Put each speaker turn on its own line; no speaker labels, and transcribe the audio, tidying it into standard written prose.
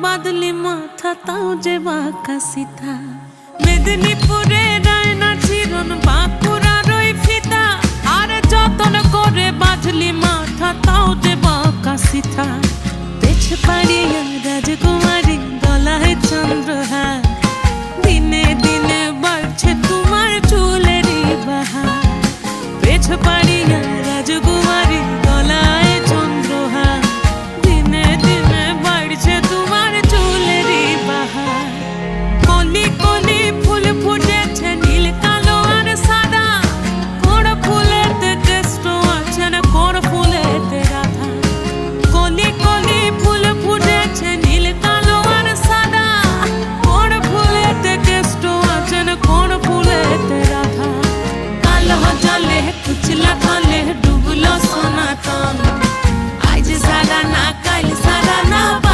বাদলি মাথা তাও যে বাঁকা সিথা। মেদিনীপুরে রায়না চিরন বাঁকুড়ার ওই ফিতা, আর যতন করে বাঁধলি মাথা তাও যে বাঁকা সিথা। পেছ পায়